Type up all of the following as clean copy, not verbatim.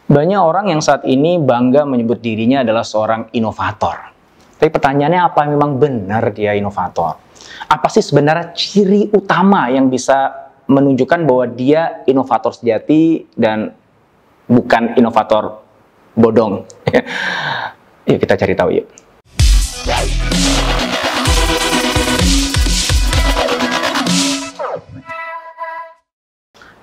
Banyak orang yang saat ini bangga menyebut dirinya adalah seorang inovator. Tapi pertanyaannya, apa memang benar dia inovator? Apa sih sebenarnya ciri utama yang bisa menunjukkan bahwa dia inovator sejati dan bukan inovator bodong? Yuk kita cari tahu yuk.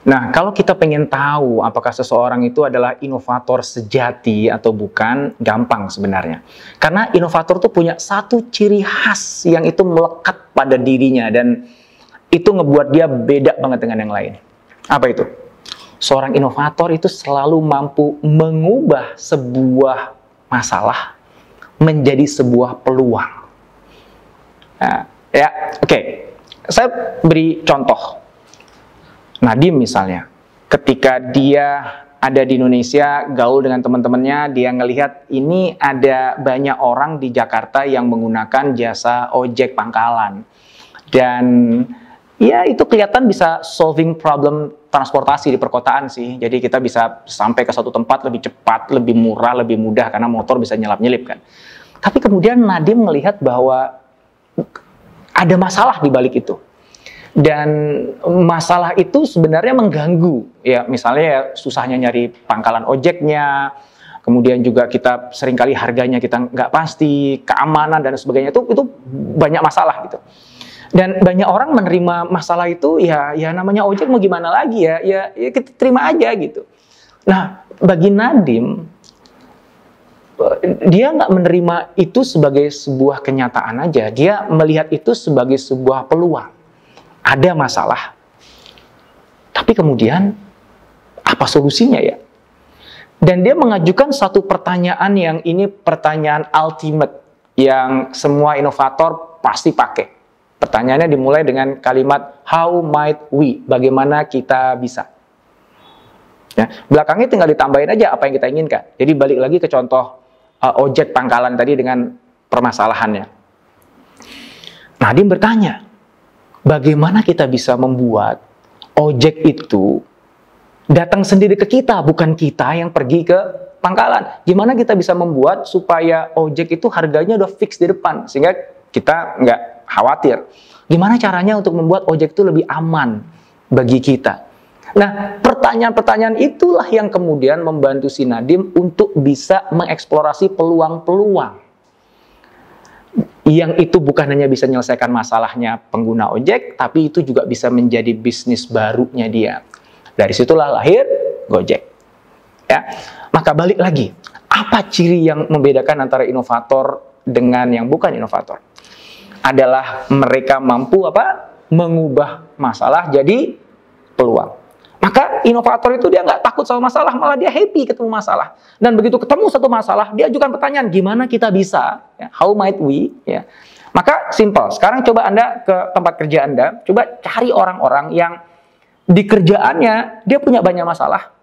Nah, kalau kita pengen tahu apakah seseorang itu adalah inovator sejati atau bukan, gampang sebenarnya. Karena inovator tuh punya satu ciri khas yang itu melekat pada dirinya dan itu ngebuat dia beda banget dengan yang lain. Apa itu? Seorang inovator itu selalu mampu mengubah sebuah masalah menjadi sebuah peluang. Nah, oke. Saya beri contoh. Nadiem misalnya, ketika dia ada di Indonesia, gaul dengan teman-temannya, dia ngelihat ini ada banyak orang di Jakarta yang menggunakan jasa ojek pangkalan. Dan ya itu kelihatan bisa solving problem transportasi di perkotaan sih. Jadi kita bisa sampai ke satu tempat lebih cepat, lebih murah, lebih mudah, karena motor bisa nyelap-nyelip kan. Tapi kemudian Nadiem melihat bahwa ada masalah di balik itu. Dan masalah itu sebenarnya mengganggu, ya misalnya ya susahnya nyari pangkalan ojeknya, kemudian juga kita seringkali harganya kita nggak pasti, keamanan dan sebagainya, itu banyak masalah gitu. Dan banyak orang menerima masalah itu, ya namanya ojek mau gimana lagi ya kita terima aja gitu. Nah, bagi Nadiem, dia nggak menerima itu sebagai sebuah kenyataan aja, dia melihat itu sebagai sebuah peluang. Ada masalah, tapi kemudian apa solusinya ya? Dan dia mengajukan satu pertanyaan yang ini pertanyaan ultimate yang semua inovator pasti pakai. Pertanyaannya dimulai dengan kalimat how might we? Bagaimana kita bisa? Ya, belakangnya tinggal ditambahin aja apa yang kita inginkan. Jadi balik lagi ke contoh ojek pangkalan tadi dengan permasalahannya. Nadiem bertanya, bagaimana kita bisa membuat ojek itu datang sendiri ke kita, bukan kita yang pergi ke pangkalan. Gimana kita bisa membuat supaya ojek itu harganya udah fix di depan, sehingga kita nggak khawatir. Gimana caranya untuk membuat ojek itu lebih aman bagi kita? Nah, pertanyaan-pertanyaan itulah yang kemudian membantu si Nadiem untuk bisa mengeksplorasi peluang-peluang. Yang itu bukan hanya bisa menyelesaikan masalahnya pengguna ojek, tapi itu juga bisa menjadi bisnis barunya dia. Dari situlah lahir Gojek. Ya, maka balik lagi, apa ciri yang membedakan antara inovator dengan yang bukan inovator? Adalah mereka mampu mengubah masalah jadi peluang. Maka inovator itu dia nggak takut sama masalah, malah dia happy ketemu masalah. Dan begitu ketemu satu masalah, dia ajukan pertanyaan, gimana kita bisa? Ya, how might we? Ya. Maka simple. Sekarang coba Anda ke tempat kerja Anda, coba cari orang-orang yang di kerjaannya dia punya banyak masalah,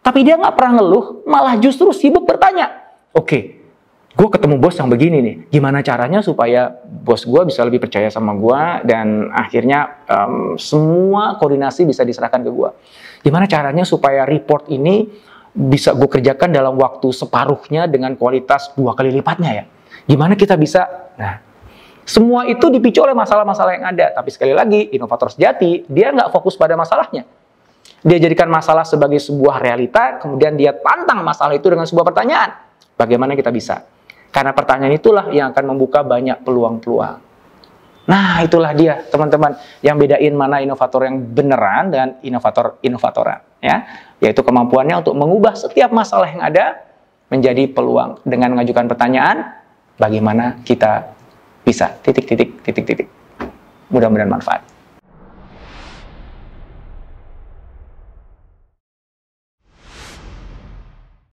tapi dia nggak pernah ngeluh, malah justru sibuk bertanya. Oke, gue ketemu bos yang begini nih, gimana caranya supaya bos gue bisa lebih percaya sama gue dan akhirnya semua koordinasi bisa diserahkan ke gue. Gimana caranya supaya report ini bisa gue kerjakan dalam waktu separuhnya dengan kualitas 2 kali lipatnya ya. Gimana kita bisa? Nah, semua itu dipicu oleh masalah-masalah yang ada. Tapi sekali lagi, inovator sejati, dia nggak fokus pada masalahnya. Dia jadikan masalah sebagai sebuah realita, kemudian dia tantang masalah itu dengan sebuah pertanyaan. Bagaimana kita bisa? Karena pertanyaan itulah yang akan membuka banyak peluang-peluang. Nah, itulah dia, teman-teman, yang bedain mana inovator yang beneran dan inovator-inovatoran. Ya, yaitu kemampuannya untuk mengubah setiap masalah yang ada menjadi peluang dengan mengajukan pertanyaan, bagaimana kita bisa, titik-titik. Mudah-mudahan manfaat.